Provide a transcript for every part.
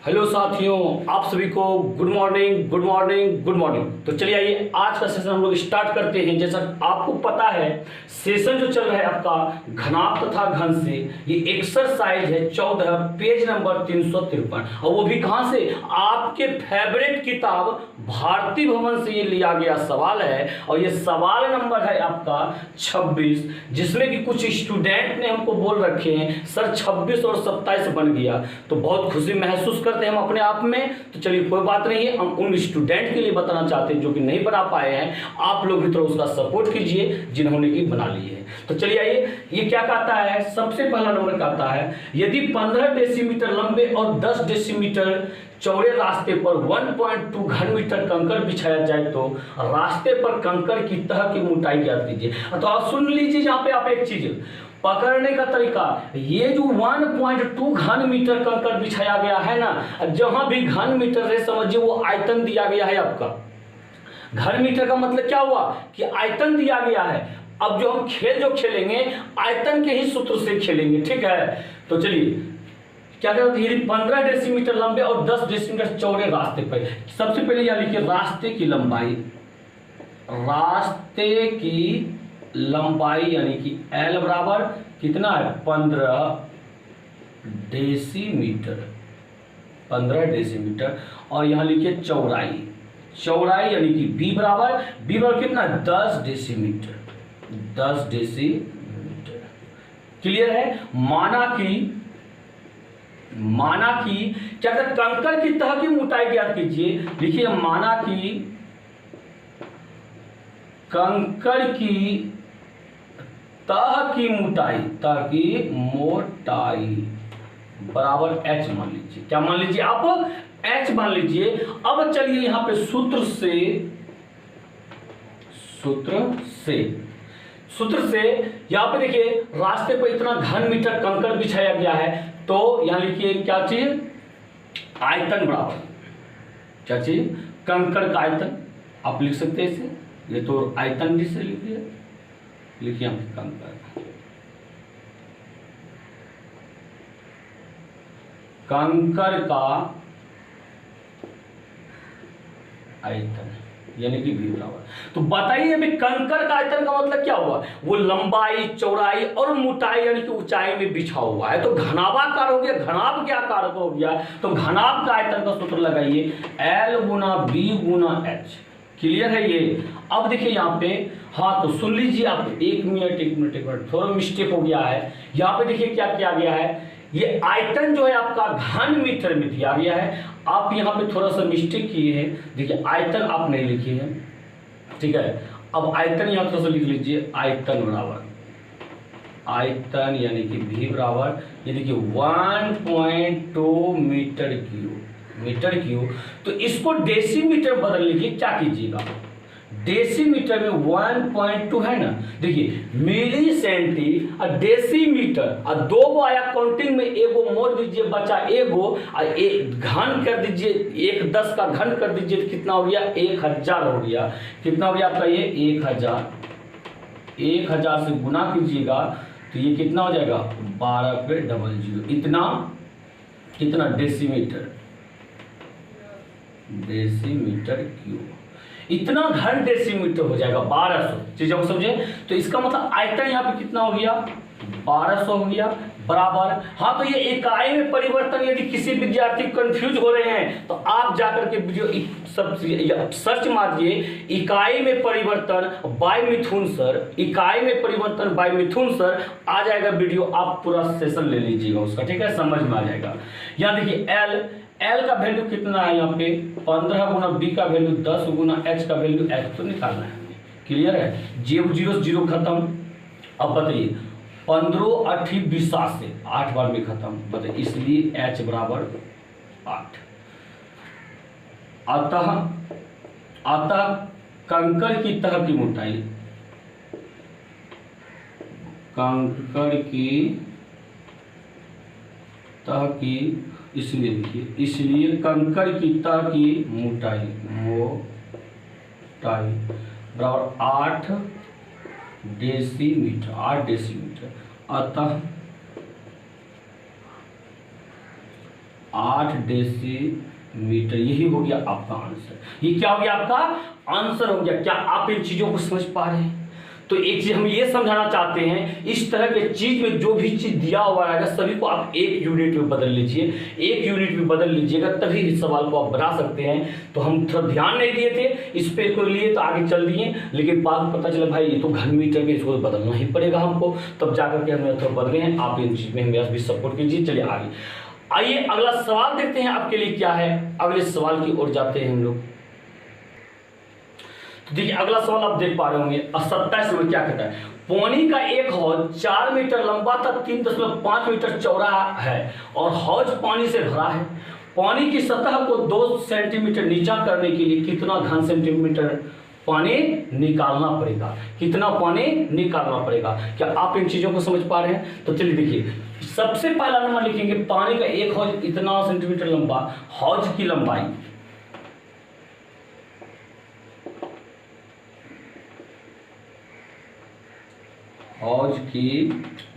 Hello साथियों, आप सभी को good morning good morning good morning. तो चलिए आइए आज का सेशन हम लोग स्टार्ट करते हैं। जैसा आपको पता है सेशन जो चल रहा है आपका घनाभ तथा घन से, ये एक्सरसाइज है 14 पेज नंबर 353। और वो भी कहाँ से? आपके फेवरेट किताब भारती भवन से ये लिया गया सवाल है। और ये सवाल नंबर है आपका 26, जिसमें कि कुछ स्टूडेंट ने हमको बोल रखे हैं सर 26 और 27 बन गया। तो बहुत खुशी महसूस करते हैं हम अपने आप में। तो चलिए कोई बात नहीं है, हम उन स्टूडेंट के लिए बताना चाहते हैं जो कि नहीं बना पाए हैं। आप लोग भी थोड़ा उसका सपोर्ट कीजिए जिन्होंने कि बना ली है। तो चलिए आइए, ये क्या कहता है? सबसे पहला नंबर कहता है यदि 15 डेसीमीटर लंबे और 10 डेसीमीटर चौड़े रास्ते पर 1.2 घन मीटर कंकड़ बिछाया जाए तो रास्ते पर कंकड़ की तह की मोटाई ज्ञात कीजिए। तो आप सुन लीजिए, यहाँ पे आप एक चीज पकड़ने का तरीका, ये जो 1.2 घन मीटर कंकड़ बिछाया गया है ना, जहां भी घन मीटर है समझिए वो आयतन दिया गया है आपका। घन मीटर का मतलब क्या हुआ कि आयतन दिया गया है। अब जो हम खेल जो खेलेंगे आयतन के ही सूत्र से खेलेंगे, ठीक है? तो चलिए क्या कहते हैं, यदि 15 डेसीमीटर लंबे और 10 डेसीमीटर चौड़े रास्ते पर, सबसे पहले यह लिखिए रास्ते की लंबाई। रास्ते की लंबाई यानी कि L बराबर कितना है? 15 डेसीमीटर, 15 डेसीमीटर। और यहां लिखिए चौड़ाई, चौड़ाई यानी कि B बराबर कितना? 10 डेसीमीटर, 10 डेसीमीटर। क्लियर है? माना कि क्या कहते हैं, कंकड़ की तह की मोटाई ज्ञात कीजिए। लिखिए माना कि कंकड़ की तह की मोटाई बराबर H मान लीजिए। क्या मान लीजिए आप? H मान लीजिए। अब चलिए यहां पे सूत्र से यहां पे देखिए रास्ते पर इतना घन मीटर कंकड़ बिछाया गया है, तो यहां लिखिए क्या चीज? आयतन बराबर क्या चीज? कंकड़ का आयतन। आप लिख सकते हैं इसे, ये तो आयतन जिसे लिखिए हम कंकड़ का आयतन यानी कि V बराबर। तो बताइए अभी कंकड़ का आयतन का मतलब क्या हुआ? वो लंबाई, चौड़ाई और मोटाई यानी कि ऊंचाई में बिछा हुआ है। तो घनाभाकार हो गया। घनाभ क्या कारक हो गया? तो घनाभ का आयतन का सूत्र लगाइए L गुना B गुना H। क्लियर है ये? अब देखिए यहाँ पे, हाँ तो सुन लीजिए आप, एक मिनट थोड़ा मिस्टेक हो गया है। यहाँ पे देखिए क्या किया गया है, ये आयतन जो है आपका घन मीटर में दिया गया है। आप यहाँ पे थोड़ा सा मिस्टेक किए हैं। देखिए आयतन आप नहीं लिखे हैं, ठीक है? अब आयतन यहाँ थोड़ा सा लिख लीजिए, आयतन बराबर, आयतन यानी कि V बराबर, ये देखिए 1.2 मीटर क्यूब। तो इसको डेसीमीटर बदल लीजिए। क्या कीजिएगा? डेसीमीटर में 1.2 है ना, देखिए मिली सेंटी और डेसीमीटर और दो गो आया काउंटिंग में, एगो मोड़ दीजिए बचा एगो, और एक घन कर दीजिए, 1/10 का घन कर दीजिए तो कितना हो गया? 1000 हो गया। कितना हो गया आपका? ये 1000 से गुना कीजिएगा तो ये कितना हो जाएगा? 12 पे डबल जीरो। इतना कितना? Decimetre cube. इतना घन डेसीमीटर हो जाएगा 1200। चीज आप समझे? तो इसका मतलब आयतन यहाँ पे कितना हो गया? 1200 हो गया बराबर। हाँ तो ये इकाई में परिवर्तन, यदि किसी विद्यार्थी कंफ्यूज हो रहे हैं तो आप जाकर के वीडियो सब सर्च मारिए इकाई में परिवर्तन बाय मिथुन सर, इकाई में परिवर्तन बाय मिथुन सर, आ जाएगा वीडियो। आप पूरा सेशन ले लीजिएगा उसका, ठीक है? समझ में आ जाएगा। यहाँ देखिए L का वैल्यू कितना है? यहाँ पे 15 गुना B का वैल्यू 10 गुना H का वैल्यू H तो निकालना है हमें। क्लियर है? 0 खत्म। अब बताइए 15 8 20 से 8 बार में खत्म, बताइए, इसलिए H बराबर 8। अतः कंकड़ की तह की मोटाई, कंकड़ की तह की, इसलिए देखिए, इसलिए कंकड़ की तह की मोटाई बराबर 8 डेसीमीटर। अतः 8 डेसीमीटर, यही हो गया आपका आंसर। ये क्या हो गया आपका आंसर हो गया। क्या आप इन चीजों को समझ पा रहे हैं? तो एक चीज हम ये समझाना चाहते हैं, इस तरह के चीज में जो भी चीज दिया हुआ रहेगा सभी को आप एक यूनिट में बदल लीजिए, एक यूनिट में बदल लीजिएगा, तभी इस सवाल को आप बना सकते हैं। तो हम थोड़ा ध्यान नहीं दिए थे इस पे को लिए, तो आगे चल दिए, लेकिन बाद में पता चला भाई ये तो घन मीटर में, इसको बदलना ही पड़ेगा हमको, तब जाकर के हमने थोड़ा बदले हैं। आप इन चीज में हमें भी सपोर्ट कीजिए। चलिए आगे आइए अगला सवाल देखते हैं आपके लिए क्या है। अगले सवाल की ओर जाते हैं हम लोग। तो देखिए अगला सवाल आप देख पा रहे होंगे 27 में क्या कहता है, पानी का एक हौज 4 मीटर लंबा तक 3.5 मीटर चौड़ा है और हौज पानी से भरा है। पानी की सतह को 2 सेंटीमीटर नीचा करने के लिए कितना घन सेंटीमीटर पानी निकालना पड़ेगा? कितना पानी निकालना पड़ेगा? क्या आप इन चीजों को समझ पा रहे हैं? तो चलिए देखिए, सबसे पहला नंबर लिखेंगे पानी का एक हौज इतना सेंटीमीटर लंबा, हौज की लंबाई, हौज की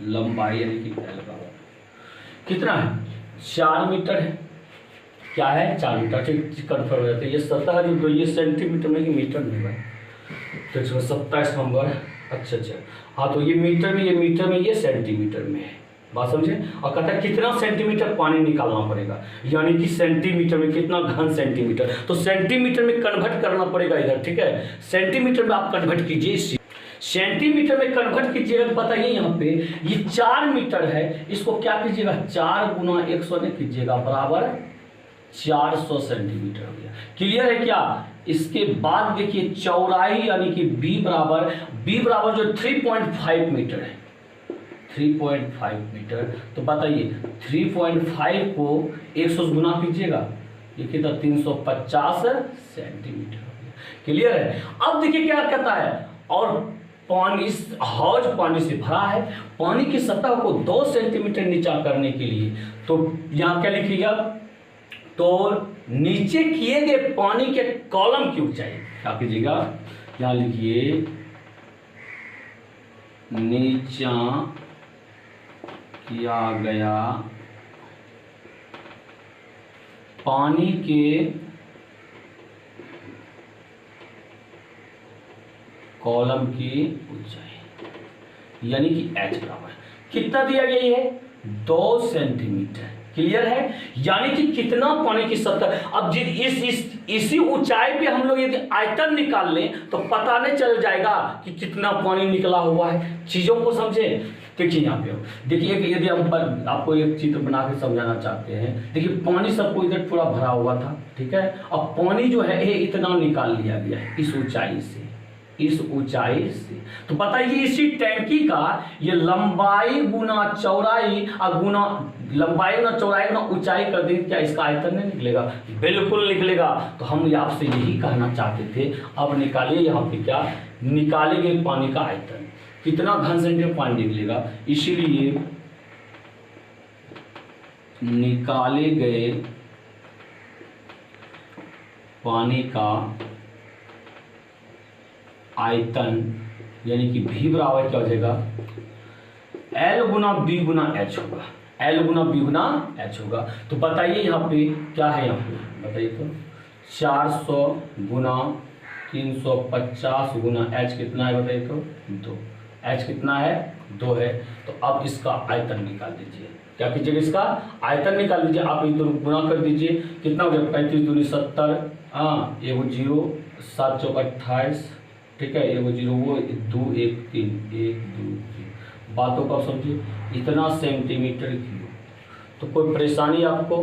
लंबाई यानी कि कितना है? 4 मीटर है। क्या है? 4 मीटर। ठीक कन्फर्म हो जाता है। ये सतह जो ये सेंटीमीटर में कि मीटर में है, तो इसमें 27 नंबर। अच्छा, हाँ, तो ये मीटर में, ये मीटर में, ये सेंटीमीटर में है। बात समझे? और कहता है कितना सेंटीमीटर पानी निकालना पड़ेगा, यानी कि सेंटीमीटर में कितना घन सेंटीमीटर, तो सेंटीमीटर में कन्वर्ट करना पड़ेगा इधर। ठीक है, सेंटीमीटर में आप कन्वर्ट कीजिए, सेंटीमीटर में कन्वर्ट कीजिएगा। बताइए यहाँ पे ये 4 मीटर है, इसको क्या कीजिएगा 4 गुना 100 नहीं कीजिएगा, बराबर 400 सेंटीमीटर हो गया। क्लियर है क्या? इसके बाद देखिए चौड़ाई यानी कि b बराबर जो 3.5 मीटर है, 3.5 मीटर। तो बताइए 3.5 को 100 गुना कीजिएगा, ये कितना 350 सेंटीमीटर हो गया। क्लियर है? अब देखिए क्या कहता है, और पानी, इस हौज पानी से भरा है, पानी की सतह को 2 सेंटीमीटर नीचा करने के लिए, तो यहाँ क्या लिखिएगा, तो नीचे किए गए पानी के कॉलम की ऊंचाई क्या कीजिएगा, यहाँ लिखिए नीचा किया गया पानी के कॉलम की ऊंचाई, यानी कि h बराबर कितना दिया गया है 2 सेंटीमीटर। क्लियर है? यानी कि कितना पानी की सतह, अब इसी ऊंचाई पे हम लोग यदि आयतन निकाल लें तो पता नहीं चल जाएगा कि कितना पानी निकला हुआ है। चीजों को समझे? देखिए यहाँ पे देखिए, यदि हम आपको एक चित्र बना के समझाना चाहते हैं, देखिए पानी सबको इधर पूरा भरा हुआ था, ठीक है, अब पानी जो है ये इतना निकाल लिया गया है इस ऊंचाई से, इस ऊंचाई से। तो बताइए इसी टैंकी का ये लंबाई गुना चौड़ाई और गुना लंबाई गुना चौड़ाई गुना ऊंचाई कर दें, क्या इसका आयतन नहीं निकलेगा? बिल्कुल निकलेगा। तो हम आपसे यही कहना चाहते थे। अब निकालिए यहाँ पे क्या निकालेंगे, पानी का आयतन कितना घन सेंटीमीटर पानी निकलेगा, इसीलिए निकाले गए पानी का आयतन यानी कि v बराबर क्या हो जाएगा, L गुना B गुना H होगा, L गुना B गुना H होगा। तो बताइए यहाँ पे क्या है, यहाँ पे बताइए तो 400 गुना 350 गुना H कितना है बताइए तो 2, H कितना है 2 है। तो अब इसका आयतन निकाल दीजिए, क्या कीजिएगा इसका आयतन निकाल दीजिए। आप इस दोनों गुना कर दीजिए, कितना हो गया 35 दूनी 70, हाँ एगो 0 7 चौक 28, ठीक है, एगो 0 वो 2 1 3 1 2 3। बातों को आप समझिए, इतना सेंटीमीटर क्यूब। तो कोई परेशानी आपको?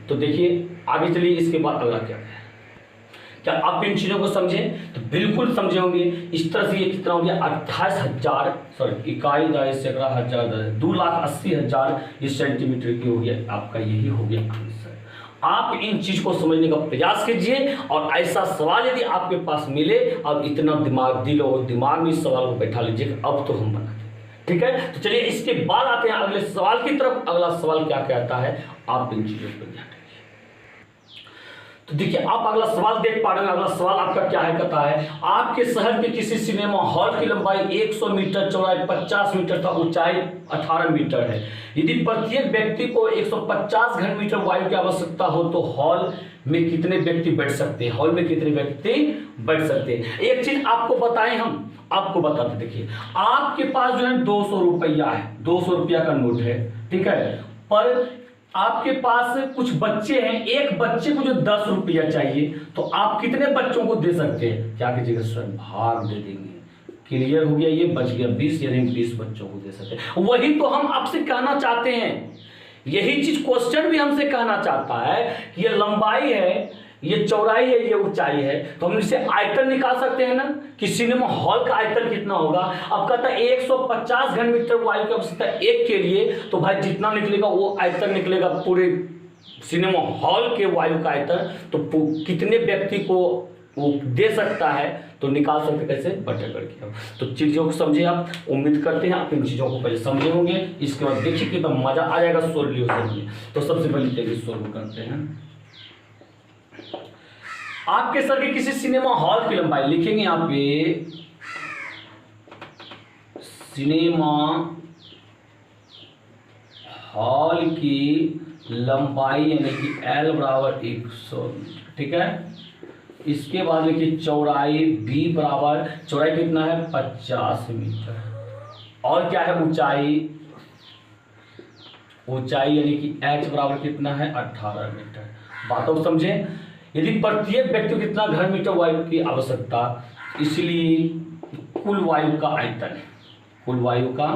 तो देखिए आगे चलिए, इसके बाद अगला क्या है। क्या आप इन चीजों को समझें? तो बिल्कुल समझे होंगे। इस तरह से ये कितना हो गया 28,000 सॉरी इकाई दायरे सैकड़ा हजार 2,80,000 ये सेंटीमीटर की हो गया। आपका यही हो गया आंसर। आप इन चीज को समझने का प्रयास कीजिए, और ऐसा सवाल यदि आपके पास मिले और इतना दिमाग में इस सवाल को बैठा लीजिए, अब तो हम बना दें। ठीक है, तो चलिए इसके बाद आते हैं अगले सवाल की तरफ। अगला सवाल क्या कहता है, आप इन चीजों पर ध्यान। तो देखिए आप अगला सवाल देख पा रहे हैं। अगला सवाल आपका क्या है, कहता है आपके शहर के किसी सिनेमा हॉल की लंबाई 100 मीटर, चौड़ाई 50 मीटर तथा ऊंचाई 18 मीटर है। यदि प्रत्येक व्यक्ति को 150 घन मीटर वायु की आवश्यकता हो तो हॉल में कितने व्यक्ति बैठ सकते हैं? हॉल में कितने व्यक्ति बैठ सकते हैं? एक चीज आपको बताएं, हम आपको बताते, देखिए आपके पास जो है 200 रुपया है, 200 रुपया का नोट है, ठीक है, पर आपके पास कुछ बच्चे हैं, एक बच्चे को जो 10 रुपया चाहिए, तो आप कितने बच्चों को दे सकते हैं? क्या कीजिएगा सर, भाग दे देंगे। क्लियर हो गया, ये बच गया 20, यानी 20 बच्चों को दे सकते हैं। वही तो हम आपसे कहना चाहते हैं, यही चीज क्वेश्चन भी हमसे कहना चाहता है कि ये लंबाई है, ये चौड़ाई है, ये ऊंचाई है, तो हम इससे आयतन निकाल सकते हैं ना कि सिनेमा हॉल का आयतन कितना होगा। अब कहता है 150 घन मीटर वायु की आवश्यकता एक के लिए, तो भाई जितना निकलेगा वो आयतन निकलेगा पूरे सिनेमा हॉल के वायु का आयतन, तो कितने व्यक्ति को वो दे सकता है, तो निकाल सकते कैसे, बटे करके। तो चीजों को समझे आप, उम्मीद करते हैं आप इन चीजों को पहले समझे होंगे, इसके बाद देखिए कितना मजा आ जाएगा सोल्यूशन में। तो सबसे पहले देखिए सोल्व करते हैं। आपके सर के किसी सिनेमा हॉल की लंबाई लिखेंगे यहाँ पे, सिनेमा हॉल की लंबाई यानी कि L बराबर 100, ठीक है। इसके बाद लिखिए चौड़ाई B बराबर, चौड़ाई कितना है 50 मीटर, और क्या है ऊंचाई, ऊंचाई यानी कि H बराबर कितना है 18 मीटर। बातों को समझे। यदि प्रत्येक व्यक्ति को कितना घन मीटर वायु की आवश्यकता, इसलिए कुल वायु का आयतन, कुल वायु का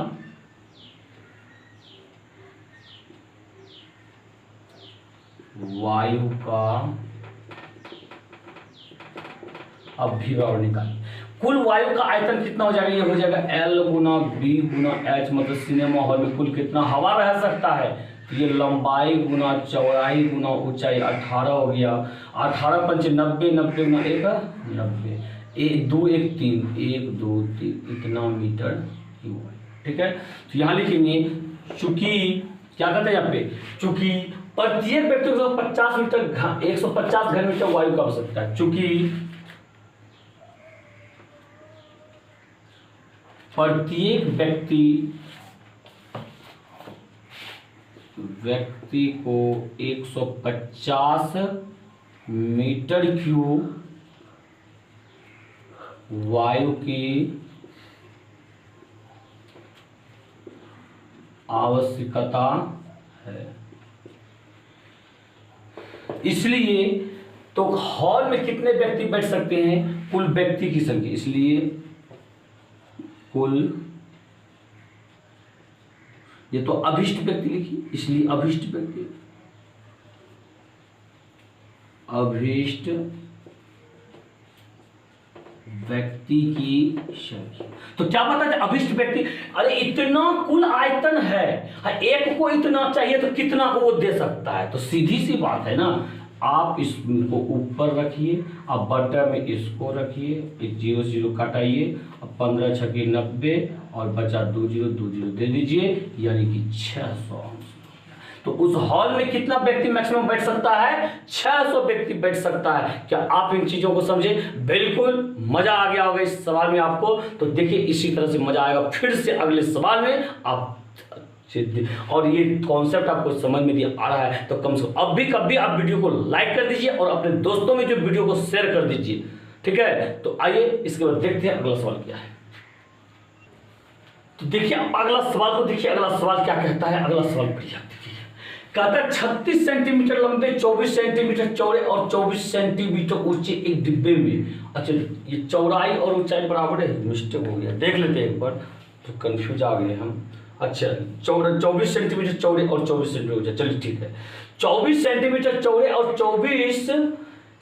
अभिभाव निकालिए। कुल वायु का आयतन कितना हो जाएगा, ये हो जाएगा L गुना B गुना H, मतलब सिनेमा हॉल में कुल कितना हवा रह सकता है, ये लंबाई गुना चौड़ाई गुना ऊंचाई 18 हो गया। 18 पंच 90, 90 गुना 1 90, 1 2 1 3, 1 2 3 इतना मीटर क्यूब, ठीक है। तो यहाँ लिखेंगे चूंकि क्या कहते हैं यहाँ पे, चूंकि प्रत्येक व्यक्ति को 50 मीटर 150 घन मीटर वायु का आवश्यकता है, चूंकि प्रत्येक व्यक्ति को 150 मीटर क्यूब वायु की आवश्यकता है। इसलिए तो हॉल में कितने व्यक्ति बैठ सकते हैं, कुल व्यक्ति की संख्या, इसलिए कुल, ये तो अभिष्ट व्यक्ति लिखिए, इसलिए अभिष्ट व्यक्ति, अभिष्ट व्यक्ति की संख्या। तो क्या पता है अभिष्ट व्यक्ति, अरे इतना कुल आयतन है, एक को इतना चाहिए तो कितना को वो दे सकता है। तो सीधी सी बात है ना, आप इसको ऊपर रखिए, अब बटा में इसको रखिए, 0 0 काटाइए, अब 15 छके 90 और बचा 2 0 2 0 दे दीजिए, यानी कि 600। तो उस हॉल में कितना व्यक्ति मैक्सिमम बैठ सकता है, 600 व्यक्ति बैठ सकता है। क्या आप इन चीजों को समझे? बिल्कुल मजा आ गया होगा इस सवाल में आपको। तो देखिए इसी तरह से मजा आएगा फिर से अगले सवाल में आप, और ये कॉन्सेप्ट आपको समझ में आ रहा है तो कम से कम अब भी कभी आप वीडियो को लाइक कर दीजिए और अपने दोस्तों में जो वीडियो को शेयर कर दीजिए, ठीक है। तो आइए इसके बाद देखते हैं अगला सवाल क्या है। तो देखिए आप अगला सवाल को देखिए, अगला सवाल क्या कहता है। अगला सवाल बढ़िया देखिए, कहता है 36 सेंटीमीटर लंबे, 24 सेंटीमीटर चौड़े और 24 सेंटीमीटर ऊंचे एक डिब्बे में, अच्छा ये चौड़ाई और ऊंचाई बराबर है, मिस्टेक हो गया, देख लेते हैं एक बार, तो कंफ्यूज आ गए हम। अच्छा 24 सेंटीमीटर चौड़े और 24 सेंटीमीटर ऊंचे, चलिए ठीक है, 24 सेंटीमीटर चौड़े और 24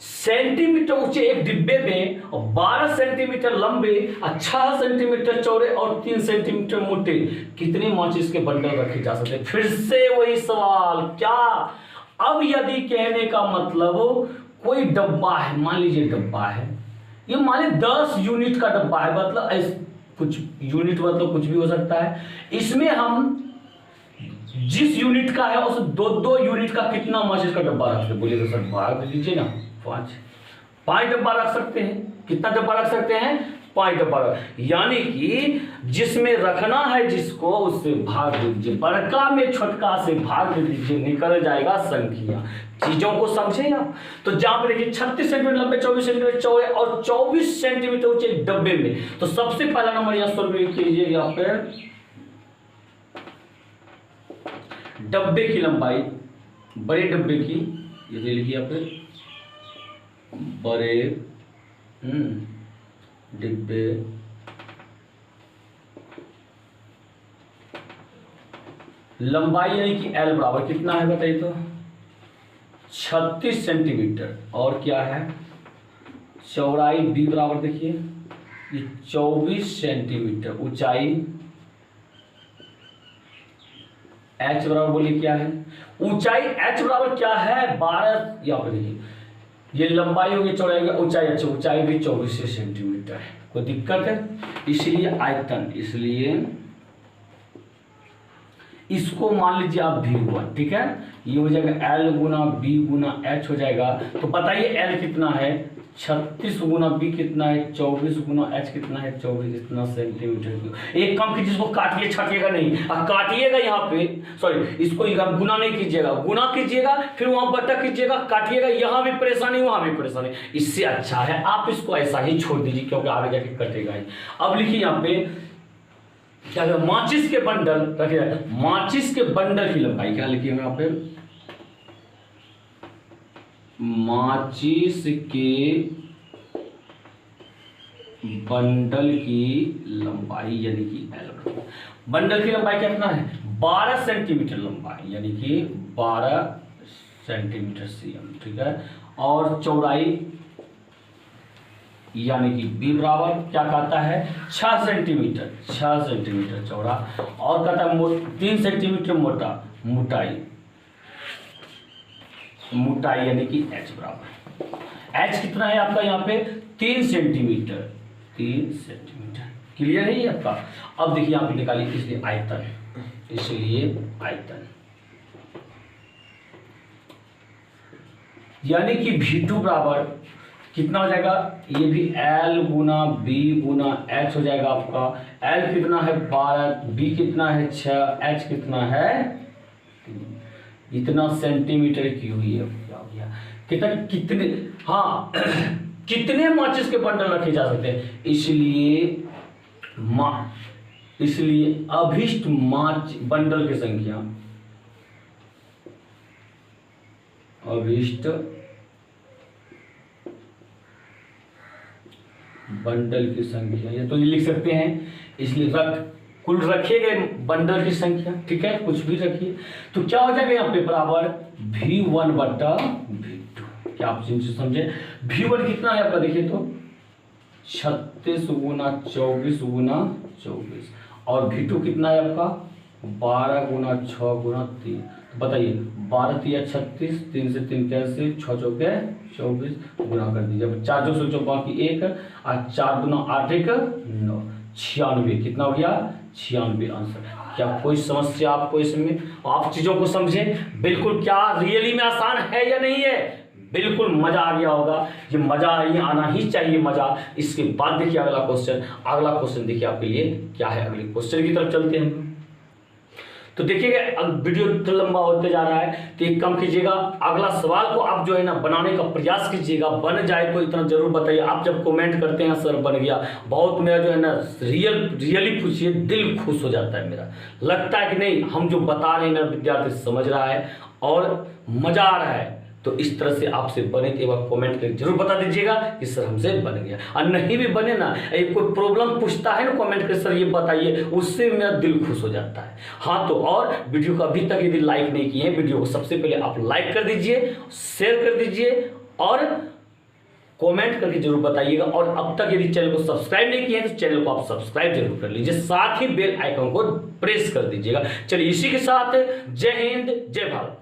सेंटीमीटर ऊंचे एक डिब्बे में, और 12 सेंटीमीटर लंबे, 6 सेंटीमीटर चौड़े और 3 सेंटीमीटर मोटे कितने माचिस के बंडल रखे जा सकते हैं। फिर से वही सवाल, क्या अब यदि कहने का मतलब कोई डब्बा है, मान लीजिए डब्बा है, ये मान लीजिए 10 यूनिट का डब्बा है, मतलब कुछ यूनिट मतलब कुछ भी हो सकता है, इसमें हम जिस यूनिट का है उस 2-2 यूनिट का कितना माचिस का डब्बा रख सकते? बोलिए तो सर भाग दीजिए ना, 5 डब्बा रख सकते हैं। कितना डब्बा रख सकते हैं? 5 डब्बा। यानी कि जिसमें रखना है जिसको उससे भाग दीजिए, बड़का में छोटका से भाग दीजिए, निकल जाएगा संख्या। चीजों को समझे आप। तो जहां पर देखिए 36 सेंटीमीटर लंबे, 24 सेंटीमीटर चौड़े और 24 सेंटीमीटर ऊंचे डब्बे में, तो सबसे पहला नंबर यहां सॉल्व कीजिए। यहाँ पे डब्बे की लंबाई, बड़े डब्बे की, ये लिखिए यहाँ पे, बड़े डिब्बे लंबाई यानी कि L बराबर कितना है बताइए तो? 36 सेंटीमीटर। और क्या है? चौड़ाई B बराबर देखिए ये 24 सेंटीमीटर। ऊंचाई H बराबर बोलिए क्या है? ऊंचाई H बराबर क्या है? 12। यहाँ पर देखिए ये लंबाई होगी, चौड़ाई होगी, ऊंचाई। अच्छा, ऊंचाई भी 24 सेंटीमीटर है। कोई दिक्कत है? इसलिए आयतन, इसलिए इसको मान लीजिए आप V1, ठीक है। ये हो जाएगा L गुना B गुना H हो जाएगा। तो बताइए L कितना है? 36 गुना B कितना है? 24 गुना H कितना है? 24। इतना सेंटीमीटर। एक काम कीजिए, इसको काटिए, छाटिएगा नहीं। काटिएगा यहाँ पे, सॉरी, इसको गुना नहीं कीजिएगा, गुना कीजिएगा, फिर वहां बटा कीजिएगा, काटिएगा। यहाँ भी परेशानी, वहां भी परेशानी। इससे अच्छा है आप इसको ऐसा ही छोड़ दीजिए, क्योंकि आगे जाके कटेगा ही। अब लिखिए यहाँ पे क्या है? माचिस के बंडल रखिए, माचिस के बंडल की लंबाई क्या लिखिए यहाँ पे? माचिस के बंडल की लंबाई यानी कि L। बंडल की लंबाई कितना है? 12 सेंटीमीटर लंबाई, यानी कि 12 सेंटीमीटर cm, ठीक है। और चौड़ाई यानी कि B बराबर क्या कहता है? 6 सेंटीमीटर, 6 सेंटीमीटर चौड़ा। और कहता है 3 सेंटीमीटर मोटा, मोटाई, मोटाई यानी कि H बराबर। H कितना है आपका यहाँ पे? 3 सेंटीमीटर, 3 सेंटीमीटर। क्लियर है ये आपका? अब देखिए यहाँ पे निकालिए, इसलिए आयतन, इसलिए आयतन यानी कि V2 बराबर कितना हो जाएगा? ये भी L गुना B गुना H हो जाएगा आपका। L कितना है? 12, B कितना है? 6, H कितना है? इतना सेंटीमीटर की हुई है। क्या हो गया? कितने हाँ कितने माचिस के बंडल रखे जा सकते हैं? इसलिए अभिष्ट बंडल की संख्या, अभिष्ट बंडल की संख्या, ये तो ये लिख सकते हैं। इसलिए कुल रखे गए बंडल की संख्या, ठीक है, कुछ भी रखिए। तो क्या हो जाएगा यहाँ पे? बराबर V1 बटा V2। क्या आप समझे? V1 कितना है आपका? देखिए तो 36 गुना 24 गुना 24। और V2 कितना है आपका? 12 गुना 6 गुना 3। तो बताइए 12 3 36, 3 से 3 कैसे, 6 चौके 24, गुना कर दीजिए। अब 4 जो सोचो बाकी 1 और 4 गुना 8 1 9, 96। कितना हो गया? 96 आंसर। क्या कोई समस्या आपको इसमें? आप चीजों को समझें बिल्कुल। क्या रियली में आसान है या नहीं है? बिल्कुल मजा आ गया होगा। ये मजा ही आना ही चाहिए, मजा। इसके बाद देखिए अगला क्वेश्चन। अगला क्वेश्चन देखिए आपके लिए क्या है। अगले क्वेश्चन की तरफ चलते हैं। तो देखिएगा वीडियो तो लंबा होते जा रहा है, तो एक काम कीजिएगा, अगला सवाल को आप जो है ना बनाने का प्रयास कीजिएगा। बन जाए तो इतना जरूर बताइए। आप जब कमेंट करते हैं सर बन गया, बहुत मेरा जो है ना रियली पूछिए, दिल खुश हो जाता है मेरा। लगता है कि नहीं, हम जो बता रहे हैं मेरा विद्यार्थी समझ रहा है और मजा आ रहा है। तो इस तरह से आपसे बने तो एक बार कमेंट करके जरूर बता दीजिएगा कि सर हमसे बन गया। और नहीं भी बने ना, कोई प्रॉब्लम पूछता है ना कमेंट करके, सर ये बताइए, उससे मेरा दिल खुश हो जाता है। हाँ तो और वीडियो को अभी तक यदि लाइक नहीं किए हैं, वीडियो को सबसे पहले आप लाइक कर दीजिए, शेयर कर दीजिए और कमेंट करके जरूर बताइएगा। और अब तक यदि चैनल को सब्सक्राइब नहीं किए हैं तो चैनल को आप सब्सक्राइब जरूर कर लीजिए, साथ ही बेल आइकन को प्रेस कर दीजिएगा। चलिए इसी के साथ जय हिंद, जय भारत।